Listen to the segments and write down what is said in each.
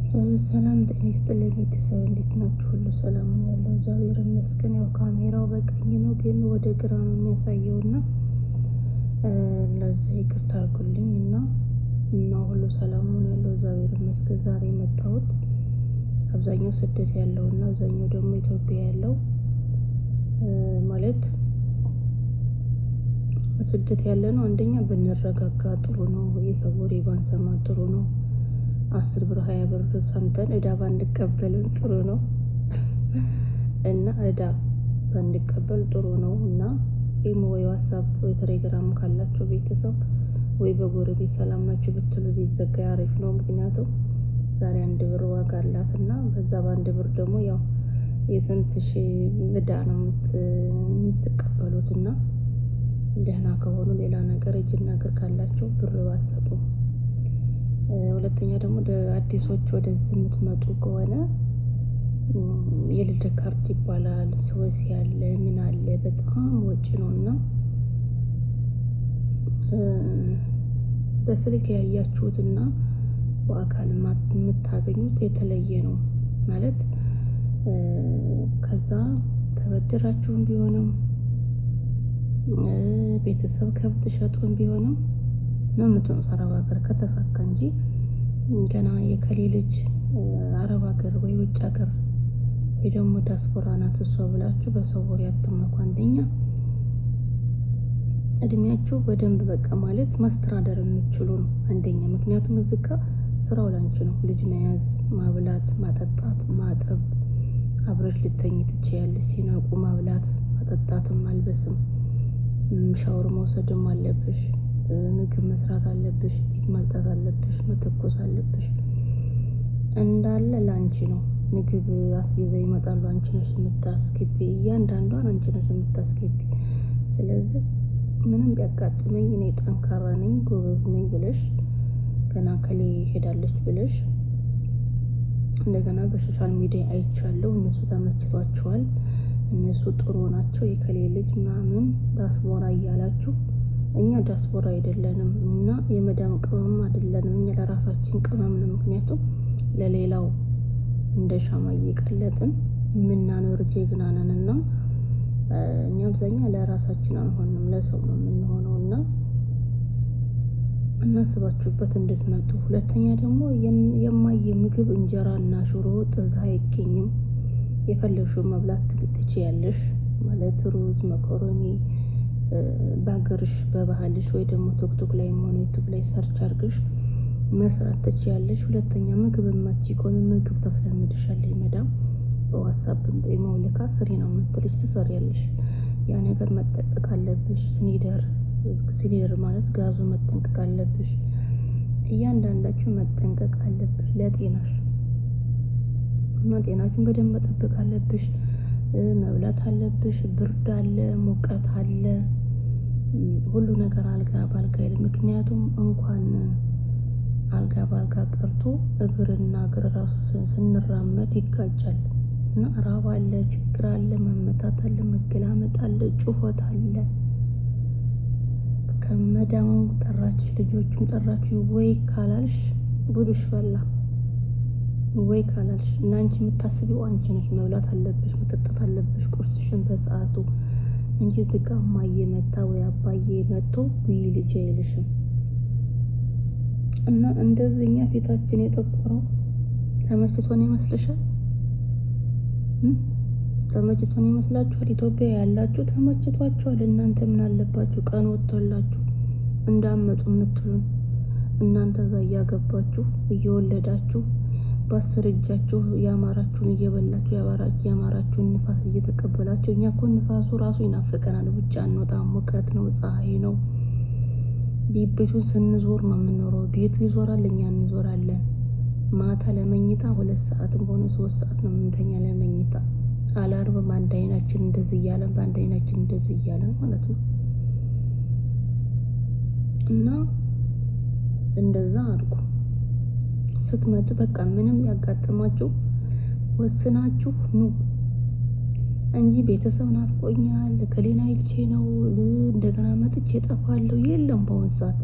ሰላም ጤና ይስጥልኝ ቤተሰብ እንዴት ናችሁ? ሁሉ ሰላም ነው ያለው እግዚአብሔር ይመስገን። ያው ካሜራው በቀኝ ነው ግን ወደ ግራ ነው የሚያሳየው እና ለዚህ ይቅርታ አድርጉልኝ እና ሁሉ ሰላም ነው ያለው እግዚአብሔር ይመስገን። ዛሬ የመጣሁት አብዛኛው ስደት ያለው እና አብዛኛው ደግሞ ኢትዮጵያ ያለው ማለት ስደት ያለ ነው። አንደኛ ብንረጋጋ ጥሩ ነው። የሰው ወሬ ባንሰማ ጥሩ ነው። 10 ብር 20 ብር ሰምተን እዳ ባንቀበልም ጥሩ ነው እና እዳ ባንቀበል ጥሩ ነው እና ኢሞ ወይ ዋትስአፕ ወይ ቴሌግራም ካላችሁ ቤተሰብ ወይ በጎረቤት ሰላም ናችሁ ብትሉ ቢዘጋ አሪፍ ነው። ምክንያቱም ዛሬ 1 ብር ዋጋ አላትና በዛ በ1 ብር ደግሞ ያው የስንት ሺህ እዳ ነው የምትቀበሉትና ደህና ከሆኑ ሌላ ነገር እጅና እግር ካላቸው ብር ባሰጡ። ሁለተኛ ደግሞ አዲሶች ወደዚህ የምትመጡ ከሆነ የልደት ካርድ ይባላል ሰወስ ያለ ምን አለ በጣም ወጪ ነውና በስልክ ያያችሁትና በአካል የምታገኙት የተለየ ነው ማለት ከዛ ተበደራችሁም ቢሆንም ቤተሰብ ከብት ሸጦም ቢሆንም ነው የምትሆኑት አረብ ሀገር ከተሳካ እንጂ ገና የከሌ ልጅ አረብ ሀገር ወይ ውጭ ሀገር ወይ ደግሞ ዲያስፖራ ናት እሷ ብላችሁ በሰው ወሬ አትመኩ። አንደኛ እድሜያችሁ በደንብ በቃ ማለት ማስተዳደር የምትችሉ ነው አንደኛ። ምክንያቱም እዚህ ጋር ስራው ላንቺ ነው። ልጅ መያዝ፣ ማብላት፣ ማጠጣት፣ ማጠብ፣ አብረሽ ልተኝ ትችያለሽ። ሲነቁ ማብላት፣ ማጠጣትም ማልበስም፣ ሻወር መውሰድም አለብሽ። ምግብ መስራት አለብሽ። ቤት ማልጣት አለብሽ። መተኮስ አለብሽ። እንዳለ ላንቺ ነው። ምግብ አስቤዛ ይመጣሉ፣ አንቺ ነሽ የምታስገቢ። እያንዳንዷን አንቺ ነሽ የምታስገቢ። ስለዚህ ምንም ቢያጋጥመኝ እኔ ጠንካራ ነኝ ጎበዝ ነኝ ብለሽ ገና ከሌ ሄዳለች ብለሽ እንደገና በሶሻል ሚዲያ አይቻለሁ እነሱ ተመችቷቸዋል፣ እነሱ ጥሩ ናቸው፣ የከሌ ልጅ ምናምን ዲያስፖራ እያላችሁ እኛ ዲያስፖራ አይደለንም እና የመዳም ቅመም አይደለንም። እኛ ለራሳችን ቅመም ነው። ምክንያቱም ለሌላው እንደ ሻማ እየቀለጥን የምናኖር ጀግና ነን እና እኛ አብዛኛ ለራሳችን አንሆንም ለሰው ነው የምንሆነው እና እናስባችሁበት እንድትመጡ። ሁለተኛ ደግሞ የማየ ምግብ እንጀራና ሽሮ ወጥ እዛ አይገኝም። የፈለግሽውን መብላት ትችያለሽ ማለት ሩዝ፣ መኮሮኒ በሀገርሽ በባህልሽ ወይ ደግሞ ቲክቶክ ላይ ሆነ ዩቲዩብ ላይ ሰርች አድርግሽ መስራት ትችያለሽ። ሁለተኛ ምግብ ማቺ ከሆነ ምግብ ታስለምድሻለሽ መዳም በዋትስአፕም በኢሞ ልካ ስሪ ነው የምትልሽ ትሰሪያለሽ። ያ ነገር መጠንቀቅ አለብሽ። ሲኒደር ማለት ጋዙ መጠንቀቅ አለብሽ። እያንዳንዳችሁ መጠንቀቅ አለብሽ ለጤናሽ እና ጤናችን በደንብ መጠበቅ አለብሽ። መብላት አለብሽ። ብርድ አለ፣ ሙቀት አለ፣ ሁሉ ነገር አልጋ ባልጋ አይደለም። ምክንያቱም እንኳን አልጋ ባልጋ ቀርቶ እግርና እግር ራሱ ስንራመድ ይጋጫል እና ራብ አለ፣ ችግር አለ፣ መመታት አለ፣ መገላመጥ አለ፣ ጩኸት አለ። ከመዳሙም ጠራችሽ ልጆቹም ጠራችሁ ወይ ካላልሽ ጉድሽ ፈላ። ወይ ካላልሽ እና አንቺ የምታስቢው አንቺ ነሽ። መብላት አለብሽ፣ መጠጣት አለብሽ፣ ቁርስሽን በሰዓቱ እንጂ ዝጋ ማየ መታ ወይ አባዬ መጥቶ ብይ ልጅ አይልሽም። እና እንደዚህኛ ፊታችን የጠቆረው ተመችቶን ይመስልሻል? ተመችቶን ይመስላችኋል? ኢትዮጵያ ያላችሁ ተመችቷችኋል? እናንተ ምን አለባችሁ ቀን ወጥቶላችሁ እንዳመጡ የምትሉን እናንተ እዛ እያገባችሁ እየወለዳችሁ በ10 እጃችሁ ያማራችሁን እየበላችሁ ያማራችሁን ንፋስ እየተቀበላችሁ። እኛ እኮ ንፋሱ ራሱ ይናፍቀናል። ውጭ አንወጣም፣ ሙቀት ነው፣ ፀሐይ ነው። ቤቱን ስንዞር ነው የምንኖረው። ቤቱ ይዞራል፣ እኛ እንዞራለን። ማታ ለመኝታ 2 ሰዓትም ሆነ 3 ሰዓት ነው የምንተኛ ለመኝታ። አላርም በአንድ አይናችን እንደዚህ እያለን በአንድ አይናችን እንደዚህ እያለን ማለት ነው። እና እንደዛ አድርጉ። ስትመጡ በቃ ምንም ያጋጥማችሁ ወስናችሁ ኑ እንጂ ቤተሰብ ናፍቆኛል ከሌና ይልቼ ነው እንደገና መጥቼ እጠፋለሁ የለም። በአሁን ሰዓት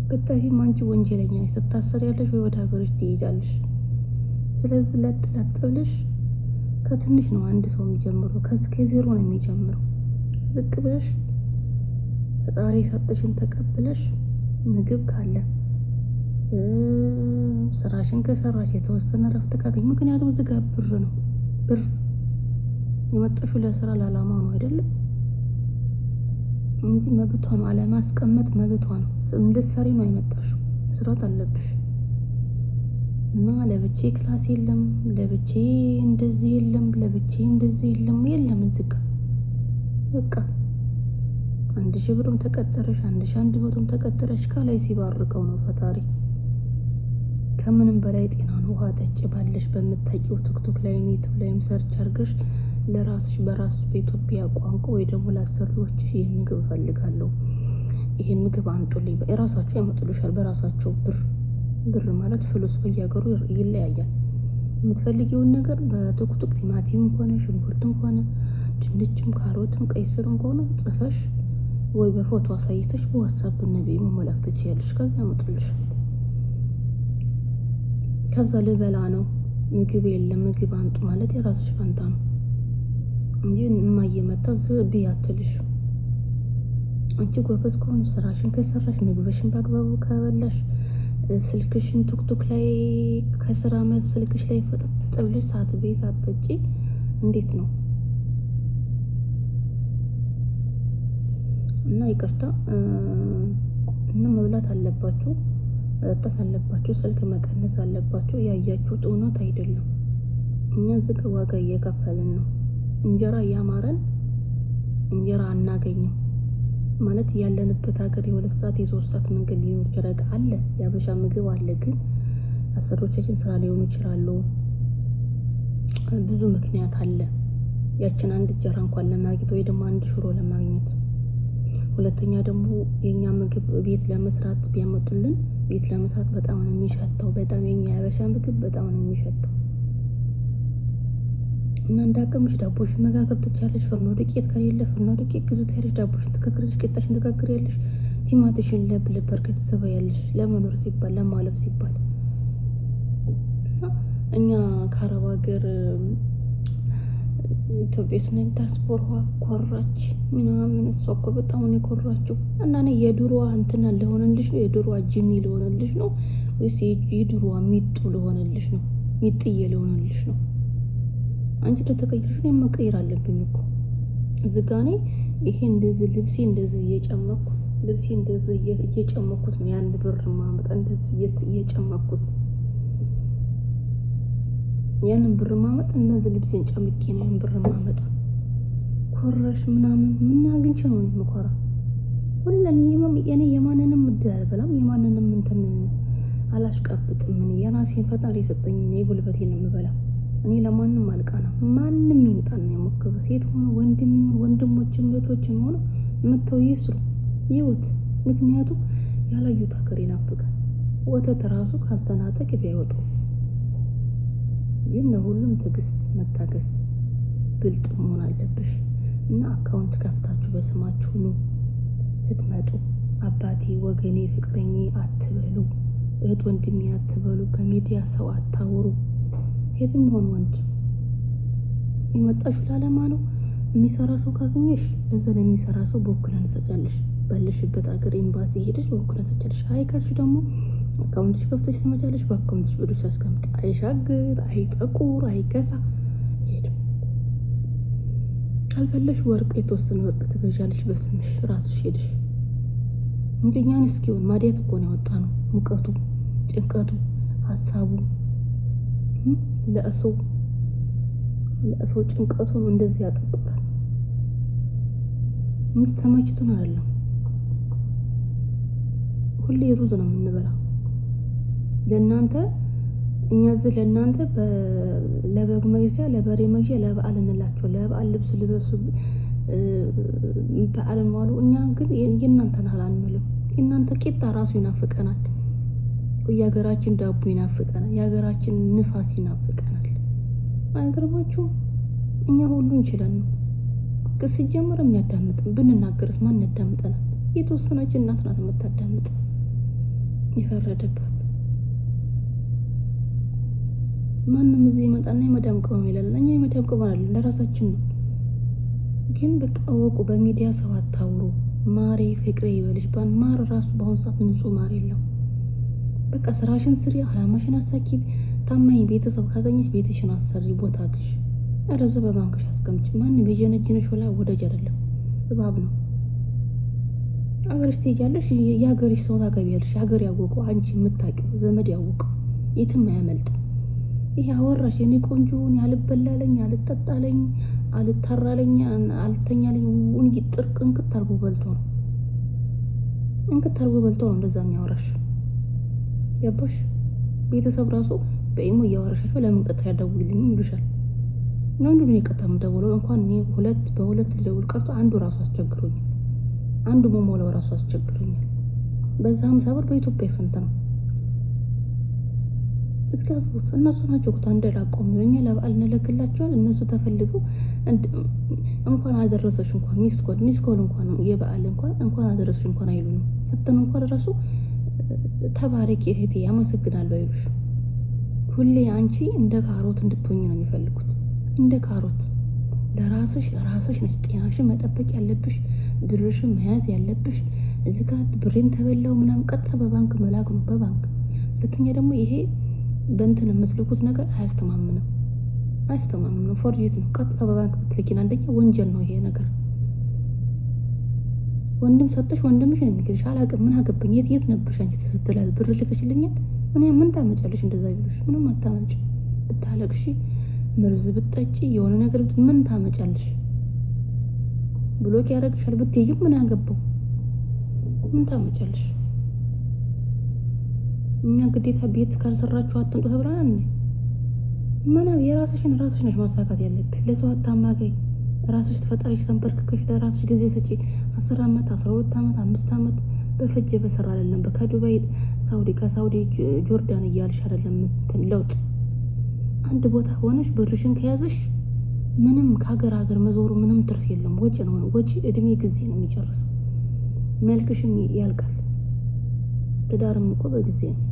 ብትጠፊም አንቺ ወንጀለኛ ነሽ። ትታሰሪያለሽ ወይ ወደ ሀገርሽ ትሄጃለሽ። ስለዚህ ለጥ ብለሽ ከትንሽ ነው አንድ ሰው የሚጀምረው፣ ከዜሮ ነው የሚጀምረው። ዝቅ ብለሽ ፈጣሪ ሰጥሽን ተቀብለሽ ምግብ ካለ ስራሽን ከሰራሽ የተወሰነ ረፍት ካገኝ፣ ምክንያቱም ዝጋ ብር ነው። ብር የመጣሽው ለስራ ለዓላማ ነው አይደለም እንጂ መብቷ ነው። አለማስቀመጥ መብቷ ነው። ልትሰሪ ነው የመጣሽው፣ መስራት አለብሽ። እና ለብቼ ክላስ የለም፣ ለብቼ እንደዚህ የለም፣ ለብቼ እንደዚህ የለም። ዝጋ በቃ 1000 ብርም ተቀጠረሽ 1100ም ተቀጠረሽ ከላይ ሲባርከው ነው ፈጣሪ። ከምንም በላይ ጤና ነው። ውሃ ጠጭ ባለሽ በምታውቂው ቲክቶክ ላይ ዩቲዩብ ላይም ሰርች አድርገሽ ለራስሽ በራስሽ በኢትዮጵያ ቋንቋ ወይ ደግሞ ለአሰሪዎችሽ ይህ ምግብ እፈልጋለሁ፣ ይሄ ምግብ አንጡልኝ፣ የራሳቸው ያመጡልሻል በራሳቸው ብር ማለት ፍሉስ በየሀገሩ ይለያያል። የምትፈልጊውን ነገር በቱክቱክ ቲማቲም ሆነ ሽንኩርትም ሆነ ድንችም ካሮትም ቀይ ስርም ከሆነ ጽፈሽ ወይ በፎቶ አሳይተሽ በዋትስአፕ ነቢይ መላክ ትችያለሽ። ከዛ ያመጡልሽ። ከዛ ልበላ ነው ምግብ የለም ምግብ አንጡ ማለት የራስሽ ፈንታ ነው እንጂ እማየመታ ዝብ ያትልሽ። አንቺ ጎበዝ ከሆነሽ ስራሽን ከሰራሽ ምግብሽን በአግባቡ ከበላሽ ስልክሽን ቱክቱክ ላይ ከስራ መልስ ስልክሽ ላይ ፈጠጥ ብለሽ ሳትጠጪ እንዴት ነው? እና ይቅርታ እና መብላት አለባችሁ፣ መጠጣት አለባችሁ፣ ስልክ መቀነስ አለባችሁ። ያያችሁት እውነት አይደለም። እኛ ዝቅ ዋጋ እየከፈልን ነው። እንጀራ እያማረን እንጀራ አናገኝም ማለት ያለንበት ሀገር የ2 ሰዓት የ3 ሰዓት መንገድ ሊኖር ይችላል አለ። የሀበሻ ምግብ አለ፣ ግን አሰሪዎቻችን ስራ ሊሆኑ ይችላሉ። ብዙ ምክንያት አለ። ያችን አንድ እንጀራ እንኳን ለማግኘት ወይ ደግሞ አንድ ሽሮ ለማግኘት። ሁለተኛ ደግሞ የኛ ምግብ ቤት ለመስራት ቢያመጡልን፣ ቤት ለመስራት በጣም ነው የሚሸተው። በጣም የኛ የሀበሻ ምግብ በጣም ነው የሚሸተው። እና እንዳቀምሽ ዳቦሽን መጋገር ትችያለሽ። ፍርኖ ዱቄት ከሌለ ፍርኖ ዱቄት ግዙ ታያለሽ። ዳቦሽን ትጋግሪያለሽ፣ ቂጣሽን ትጋግሪያለሽ፣ ቲማቲሽን ለብ አድርገሽ ትሰበያለሽ። ለመኖር ሲባል ለማለፍ ሲባል እኛ ከአረብ ሀገር ኢትዮጵያ ስነን ዲያስፖራ ኮራች ምናምን። እሷ እኮ በጣም ነው የኮራችው። እና እኔ የድሮዋ እንትና ለሆነልሽ ነው የድሮዋ ጅኒ ለሆነልሽ ነው ወይስ የድሮዋ ሚጡ ለሆነልሽ ነው? ሚጥዬ ለሆነልሽ ነው? አንቺ ለተቀይረሽ ነው መቀየር አለብኝ እኮ ዝጋኔ። ይሄ እንደዚህ ልብሴ እንደዚህ እየጨመኩት ነው ያን ብር ማመጣ እንደዚህ እየጨመኩት ያንን ብር ማመጣ እንደዚህ ልብሴን ጨምቄ ነው ያን ብር ማመጣ። ኮራሽ ምናምን ምን አግኝቼ ነው የምኮራ? ሁሉን የኔ የማንንም እድል አልበላም፣ የማንንም እንትን አላሽቃብጥም። ምን የራሴን ፈጣሪ የሰጠኝ እኔ ጉልበቴን የምበላ እኔ ለማንም አልቃናም። ማንም ይምጣና የሞክሩ፣ ሴት ሆነ ወንድም ይሁን ወንድሞችም እህቶችም ሆነ መተው ይስሩ ይውት። ምክንያቱም ያላዩት ሀገር ይናፍቃል። ወተት ራሱ ካልተናጠ ቅቤ አይወጣው። ግን ለሁሉም ትዕግስት መታገስ ብልጥ መሆን አለብሽ። እና አካውንት ከፍታችሁ በስማችሁ ነው ስትመጡ። አባቴ ወገኔ ፍቅረኛ አትበሉ፣ እህት ወንድሜ አትበሉ፣ በሚዲያ ሰው አታውሩ። ሴትም ሆን ወንድ የመጣችሁ ለዓላማ ነው። የሚሰራ ሰው ካገኘሽ ለዛ ለሚሰራ ሰው በወክለን ትሰጫለሽ። ባለሽበት ሀገር ኤምባሲ ሄደሽ በወክለን ትሰጫለሽ። አይ ካልሽ ደግሞ አካውንትሽ ከፍተሽ ትመጫለሽ። በአካውንትሽ ብሩሽ አስቀምጥ። አይሻግር፣ አይጠቁር፣ አይገሳ ሄድም። ካልፈለሽ ወርቅ የተወሰነ ወርቅ ትገዣለሽ በስምሽ ራስሽ ሄድሽ እንጂ እኛን እስኪሆን ማዲያት እኮ ነው ያወጣ ነው። ሙቀቱ፣ ጭንቀቱ፣ ሀሳቡ ለእሱ ጭንቀቱ ነው እንደዚህ ያጠቁራል እንጂ ተመችቶን አይደለም። ሁሌ ሩዝ ነው የምንበላው ለእናንተ። እኛ እዚህ ለእናንተ ለበግ መግዣ፣ ለበሬ መግዣ፣ ለበዓል እንላቸው። ለበዓል ልብስ ልበሱ፣ በዓልን ዋሉ። እኛ ግን የእናንተን ያህል አንልም። የእናንተ ቂጣ ራሱ ይናፍቀናል። የሀገራችን ዳቦ ይናፍቀናል። የሀገራችን ንፋስ ይናፍቀናል። አይገርማችሁም? እኛ ሁሉ እንችላለን ነው ግን ሲጀመር የሚያዳምጥን ብንናገርስ ማን ያዳምጠናል? የተወሰነች እናት ናት የምታዳምጥ የፈረደባት። ማንም እዚህ ይመጣና የመዳም ቅመም ይላል። እኛ የመዳም ቅመም አይደለም፣ ለራሳችን ነው። ግን በቃ አወቁ። በሚዲያ ሰው አታውሩ። ማሬ ፍቅሬ ይበልሽ። ማር ራሱ በአሁኑ ሰዓት ንጹህ ማር የለም። በቃ ስራሽን ስሪ፣ አላማሽን አሳኪ። ታማኝ ቤተሰብ ካገኘሽ ቤትሽን አሰሪ፣ ቦታ ግሽ፣ አለዛ በባንክሽ አስቀምጭ። ማንም የጀነጅነሽ ወላ ወዳጅ አይደለም፣ እባብ ነው። አገርሽ ትሄጃለሽ፣ የሀገርሽ ሰው ታገቢያለሽ። ሀገር ያወቀው አንቺ የምታውቂው ዘመድ ያወቀው የትም አያመልጥም። ይሄ አወራሽ የኔ ቆንጆን ያልበላለኝ፣ አልጠጣለኝ፣ አልታራለኝ፣ አልተኛለኝ እንጂ ጥርቅ እንክት አርጎ በልቶ ነው እንደዛ የሚያወራሽ። ገባሽ? ቤተሰብ ራሱ በኢሞ እያወራሻቸው ለምን ቀጥታ ያደውልልኝም ይሉሻል። ለምንድን ነው የቀጥታ የምደውለው? እንኳን እኔ በሁለት ልደውል ቀርቶ አንዱ ራሱ አስቸግሮኛል። አንዱ መሞላው ራሱ አስቸግሮኛል። በዛ 50 ብር በኢትዮጵያ ስንት ነው? እስኪ አስቡት። እነሱ ናቸው እኮ እንደላቀው የሚሉኛ ለበዓል እንልክላቸዋል። እነሱ ተፈልገው እንኳን አደረሰሽ እንኳን ሚስኮል እንኳን የበዓል እንኳን አደረሰሽ እንኳን አይሉንም። ስትነ እንኳን ራሱ ተባረኪ እህቴ ያመሰግናለሁ አይሉሽ። ሁሌ አንቺ እንደ ካሮት እንድትሆኝ ነው የሚፈልጉት። እንደ ካሮት ለራስሽ ነች ጤናሽን መጠበቅ ያለብሽ፣ ብርሽን መያዝ ያለብሽ። እዚህ ጋር ብሬን ተበላው ምናምን ቀጥታ በባንክ መላክ ነው፣ በባንክ። ሁለተኛ ደግሞ ይሄ በእንትን የምትልኩት ነገር አያስተማምንም። ፎርጂት ነው። ቀጥታ በባንክ ብትልኪን አንደኛ ወንጀል ነው ይሄ ነገር። ወንድም ሰጠሽ ወንድምሽ ነው የሚልሽ። አላውቅም ምን አገባኝ። የት ነበርሽ አንቺ ስትላል ብር ልከሽልኛል ምን ታመጫለሽ? እንደዛ ቢሉሽ ምንም አታመጭ። ብታለቅሺ መርዝ ብትጠጪ የሆነ ነገር ምን ታመጫለሽ? ብሎክ ያደርግሻል። ብትሄጂም ምን አገባው? ምን ታመጫለሽ? እኛ ግዴታ ቤት ካልሰራችሁ አትምጡ ተብለናል እንዴ? የራስሽን ራስሽ ነሽ ማሳካት ያለብሽ። ለሰው አታማክሪ። ራስሽ ተፈጣሪሽ ተንበርክከሽ ለራስሽ ጊዜ ስጪ። 10 ዓመት 12 ዓመት 5 ዓመት በፈጀ በሰራ አይደለም። ከዱባይ ሳውዲ፣ ከሳውዲ ጆርዳን እያልሽ አይደለም ለውጥ። አንድ ቦታ ሆነሽ ብርሽን ከያዘሽ ምንም ከሀገር መዞሩ ምንም ትርፍ የለም። ወጪ ነው። ወጪ እድሜ ጊዜ ነው የሚጨርሰው። መልክሽም ያልቃል። ትዳርም እኮ በጊዜ ነው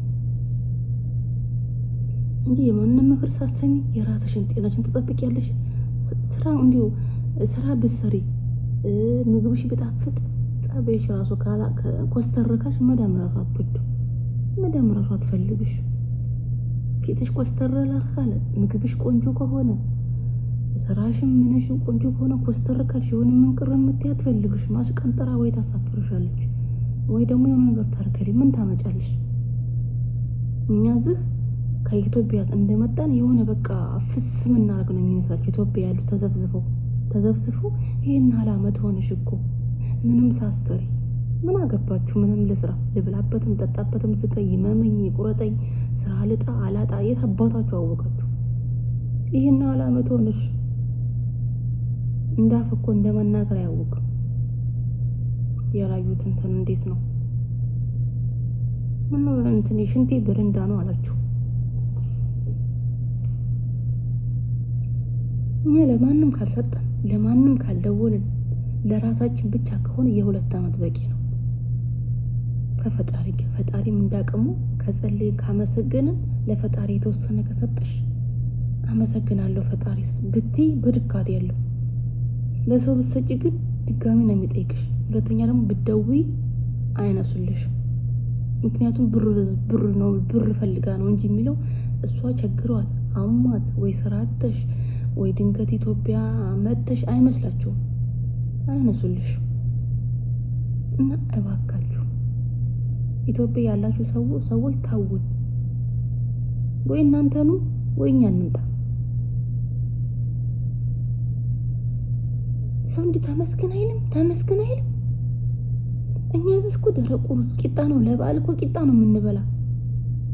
እንጂ የማንንም ምክር ሳትሰሚ የራስሽን ጤናሽን ትጠብቂያለሽ። ስራ ብትሰሪ ምግብሽ ቢጣፍጥ ጸበይሽ ራሱ ኮስተርካሽ መዳም ራሱ አትወድም። መዳም ራሱ አትፈልግሽ። ፊትሽ ኮስተረላ ካለ ምግብሽ ቆንጆ ከሆነ ስራሽም ምንሽም ቆንጆ ከሆነ ኮስተርካሽ የሆነ ምንቅር የምትይ አትፈልግሽ። ማስቀንጠራ ወይ ታሳፍርሻለች ወይ ደግሞ የሆነ ነገር ታርገሊ። ምን ታመጫለሽ? እኛ እዚህ ከኢትዮጵያ እንደመጣን የሆነ በቃ ፍስ ምናደርግ ነው የሚመስላቸው። ኢትዮጵያ ያሉ ተዘፍዝፈው ይህን አላመት ሆነሽ እኮ ምንም ሳሰሪ ምን አገባችሁ? ምንም ልስራ ልብላበትም ጠጣበትም ዝጋ ይመመኝ ይቁረጠኝ ስራ ልጣ አላጣ የት አባታችሁ አወቃችሁ? ይህን አላመት ሆነሽ እንዳፍ እኮ እንደመናገር አያውቅም። ያላዩት እንትን እንዴት ነው? ምን እንትን ሽንቴ በረንዳ ነው አላችሁ። እኛ ለማንም ካልሰጠን ለማንም ካልደወልን ለራሳችን ብቻ ከሆነ የ2 ዓመት በቂ ነው። ፈጣሪም እንዳቅሙ ከጸለይን ካመሰገንን ለፈጣሪ የተወሰነ ከሰጠሽ አመሰግናለሁ ፈጣሪ ብትይ በድካት ያለው ለሰው ብትሰጪ ግን ድጋሚ ነው የሚጠይቅሽ። ሁለተኛ ደግሞ ብትደውይ አይነሱልሽ። ምክንያቱም ብር ነው ብር ፈልጋ ነው እንጂ የሚለው እሷ ቸግሯት አሟት ወይ ስራ አጥተሽ ወይ ድንገት ኢትዮጵያ መጥተሽ አይመስላችሁም። አይነሱልሽ እና እባካችሁ ኢትዮጵያ ያላችሁ ሰዎች ታውን ወይ እናንተኑ ወይ እኛ እንምጣ። ሰው እንዲህ ተመስገን አይልም። እኛ እዚህ እኮ ደረቅ ሩዝ ቂጣ ነው። ለበዓል እኮ ቂጣ ነው የምንበላ።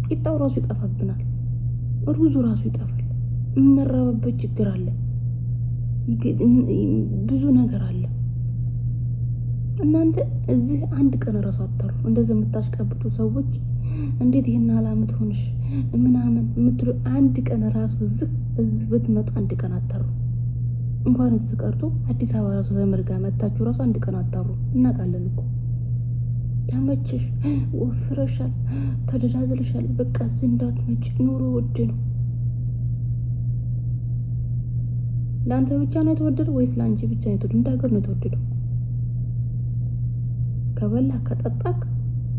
ቂጣው ራሱ ይጠፋብናል። ሩዙ ራሱ ይጠፋል። የምንራበበት ችግር አለ። ብዙ ነገር አለ። እናንተ እዚህ አንድ ቀን ራሱ አታሩ። እንደዚህ የምታሽቀብጡ ሰዎች እንዴት ይሄን አላመት ሆነሽ ምናምን የምትሉ አንድ ቀን ራሱ እዚህ ብትመጡ አንድ ቀን አታሩ። እንኳን እዚህ ቀርቶ አዲስ አበባ ራሱ ዘመድ ጋር መታችሁ ራሱ አንድ ቀን አታሩ። እናውቃለን እኮ ተመችሽ፣ ወፍረሻል፣ ተደላዝልሻል። በቃ እዚህ እንዳትመጭ ኑሮ ውድ ነው። ለአንተ ብቻ ነው የተወደደው ወይስ ለአንቺ ብቻ ነው የተወደደው? እንደ ሀገር ነው የተወደደው። ከበላ ከጠጣክ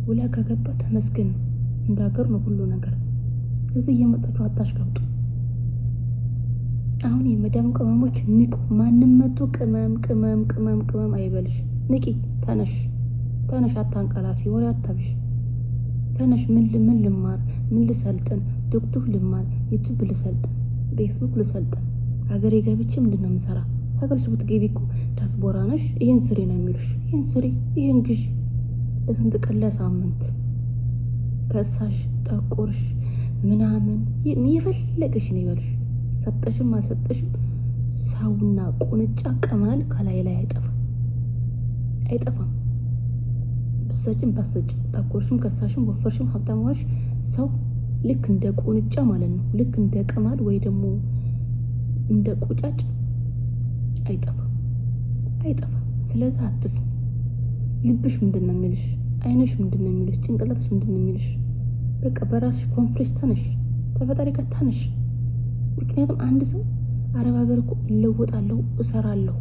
ውላ ከገባ ተመስገን ነው። እንደ ሀገር ነው ሁሉ ነገር። እዚህ እየመጣችሁ አታሽቀብጡ። አሁን የመዳም ቅመሞች ንቁ። ማንም መቶ ቅመም ቅመም ቅመም ቅመም አይበልሽ። ንቂ፣ ተነሽ ተነሽ፣ አታንቀላፊ፣ ወሬ አታብሽ። ተነሽ። ምን ልማር፣ ምን ልሰልጥን፣ ቲክቶክ ልማር፣ ዩቲዩብ ልሰልጥን፣ ፌስቡክ ልሰልጥን፣ ሀገሬ ገብቼ ምንድን ነው የምሰራ? ሀገርሽ ብትገቢ እኮ ዲያስፖራ ነሽ፣ ይሄን ስሪ ነው የሚሉሽ። ይሄን ስሪ፣ ይሄን ግዢ፣ ለስንት ቀን ለሳምንት ከሳሽ ጠቆርሽ ምናምን የፈለገሽ ነው ይበልሽ። ሰጠሽም አልሰጠሽም ሰውና ቁንጫ ቅማል ከላይ ላይ አይጠፋም። ብሰጭም ባሰጭም ጠቆርሽም ከሳሽም ወፈርሽም ሀብታም ሆነሽ ሰው ልክ እንደ ቁንጫ ማለት ነው። ልክ እንደ ቅማል ወይ ደግሞ እንደ ቁጫጭ አይጠፋም። ስለዚህ አትስም። ልብሽ ምንድን ነው የሚልሽ? አይንሽ ምንድን ነው የሚልሽ? ጭንቅላትሽ ምንድን ነው የሚልሽ? በቃ በራስሽ ኮንፍሬስ ተነሽ፣ ተፈጣሪ ጋር ተነሽ። ምክንያቱም አንድ ሰው አረብ ሀገር እኮ እለወጣለሁ እሰራለሁ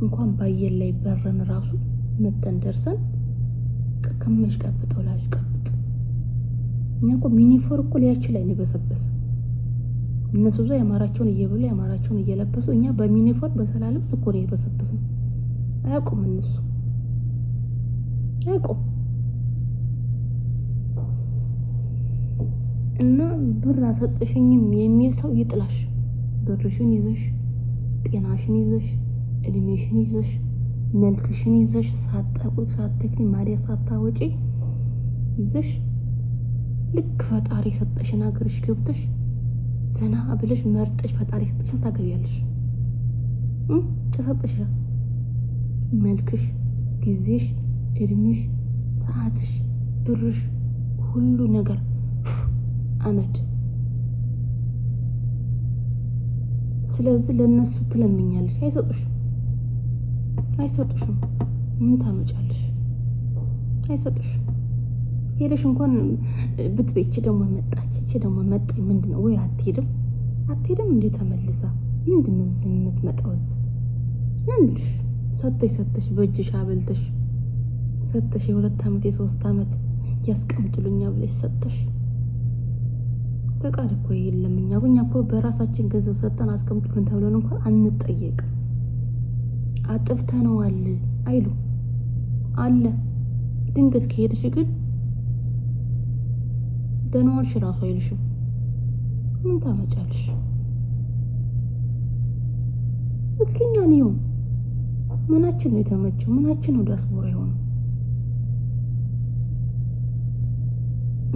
እንኳን ባየር ላይ በረን ራሱ መተን ደርሰን ከመሽ ቀብጠው ላሽ ቀብጥ። እኛ እኮ ሚኒፎር እኮ ሊያችን ላይ ነው የበሰበሰ። እነሱ ዛ ያማራቸውን እየበሉ ያማራቸውን እየለበሱ፣ እኛ በሚኒፎር በሰላ ልብስ እኮ ነው የበሰበስን። አያውቁም እነሱ አያውቁም። እና ብር አሰጠሽኝም የሚል ሰው ይጥላሽ። ብርሽን ይዘሽ ጤናሽን ይዘሽ እድሜሽን ይዘሽ መልክሽን ይዘሽ ሳትጠቁሪ ሳትተክኒ ማዲያ ሳታወጪ ይዘሽ ልክ ፈጣሪ ሰጠሽን ሀገርሽ ገብተሽ ዘና ብለሽ መርጠሽ ፈጣሪ ሰጠሽን ታገቢያለሽ። ተሰጠሽ መልክሽ፣ ጊዜሽ፣ እድሜሽ፣ ሰዓትሽ፣ ብርሽ፣ ሁሉ ነገር አመድ። ስለዚህ ለነሱ ትለምኛለሽ፣ አይሰጡሽም። ምን ታመጫለሽ? አይሰጡሽም። ሄደሽ እንኳን ብትቤች ደግሞ መጣች ምንድነው? ወይ አትሄድም እንዴ ተመልሳ? ምንድነው እዚህ የምትመጣው? እዚህ ምን ብልሽ ሰተሽ በእጅሽ አበልተሽ ሰተሽ የ2 ዓመት የ3 ዓመት ያስቀምጥሉኛ ብለሽ ሰተሽ ፈቃድ እኮ የለም። እኛ እኮ በራሳችን ገንዘብ ሰጠን አስቀምጡልን ተብለን እንኳን አንጠየቅም። አጥፍተነዋል አይሉ አለ። ድንገት ከሄድሽ ግን ደህና ዋልሽ ራሱ አይልሽም። ምን ታመጫለሽ? እስኪ እኛን ይሁን ምናችን ነው የተመቸው? ምናችን ነው ዲያስፖራ የሆነው?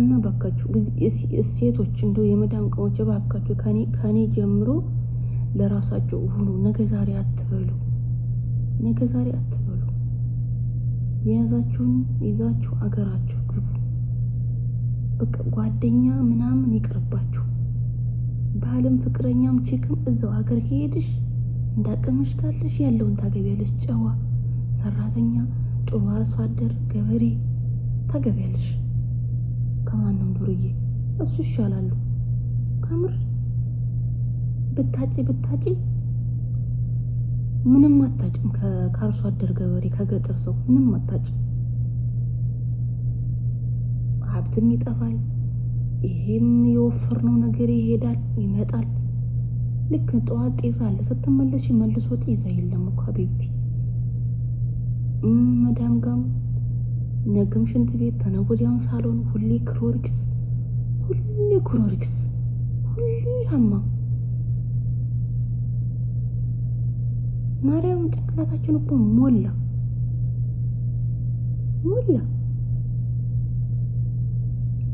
እና ባካችሁ ሴቶች እንደው የመዳም ቀሞች ባካችሁ ከኔ ጀምሮ ለራሳችሁ ሁሉ። ነገ ዛሬ አትበሉ። የያዛችሁን ይዛችሁ አገራችሁ ግቡ። በቃ ጓደኛ ምናምን ይቅርባችሁ። ባልም ፍቅረኛም ቺክም እዛው ሀገር ከሄድሽ እንዳቅምሽ ካለሽ ያለውን ታገቢያለሽ። ጨዋ ሰራተኛ፣ ጥሩ አርሶ አደር ገበሬ ታገቢያለሽ። ከማንም ዱርዬ እሱ ይሻላሉ። ከምር ብታጪ ምንም አታጭም። ከአርሶ አደር ገበሬ ከገጠር ሰው ምንም አታጭም። ሀብትም ይጠፋል። ይሄም የወፈርነው ነገር ይሄዳል ይመጣል። ልክ ጠዋት ጤዛ አለ ስትመለሽ መልሶ ጤዛ የለም እኮ ሀቢብቲ። መዳም ጋም ነገም ሽንት ቤት ተነጎዲያም ሳሎን ሁሌ ክሮሪክስ ሁሌ ሀማም ማርያም ጭንቅላታችን እኮ ሞላ።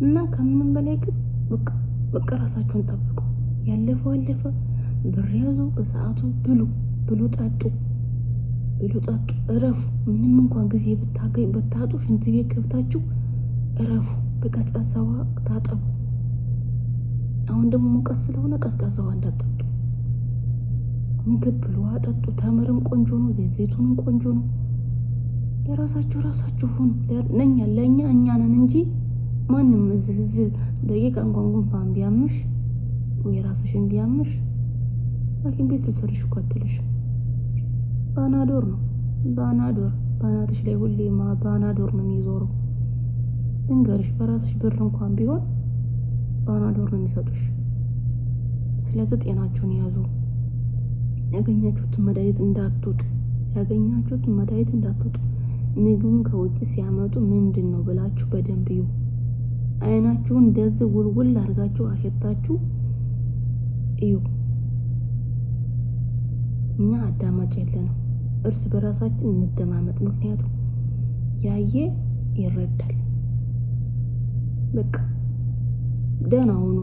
እና ከምንም በላይ ግን በቃ ራሳችሁን ጠብቁ። ያለፈው አለፈ። ብር ያዙ፣ በሰዓቱ ብሉ፣ ጠጡ፣ እረፉ። ምንም እንኳን ጊዜ ብታጡ ሽንት ቤት ገብታችሁ እረፉ። በቀዝቃዛዋ ታጠቡ። አሁን ደግሞ ሙቀት ስለሆነ ቀዝቃዛዋ እንዳጠጡ። ምግብ ብሉ፣ አጠጡ። ተምርም ቆንጆ ነው፣ ዘይቱንም ቆንጆ ነው። ለራሳችሁ ሁኑ። ለእኛ እኛ ነን እንጂ ማንም እዚህ ደቂቃ እንኳን ጉንፋን ቢያምሽ ወይ ራስሽን ቢያምሽ ሐኪም ቤት ልትወስድሽ እኮ አትልሽ። ባናዶር ነው ባናዶር ባናትሽ ላይ ሁሌ ባናዶር ነው የሚዞረው። ልንገርሽ፣ በራስሽ ብር እንኳን ቢሆን ባናዶር ነው የሚሰጡሽ። ስለዚህ ጤናችሁን ያዙ። ያገኛችሁትን መድኃኒት እንዳትውጡ። ምግቡን ከውጭ ሲያመጡ ምንድን ነው ብላችሁ በደንብ እዩ። አይናችሁን እንደዚህ ውልውል አድርጋችሁ አሸታችሁ እዩ። እኛ አዳማጭ የለንም። እርስ በራሳችን እንደማመጥ። ምክንያቱም ያየ ይረዳል። በቃ ደህና ሁኑ።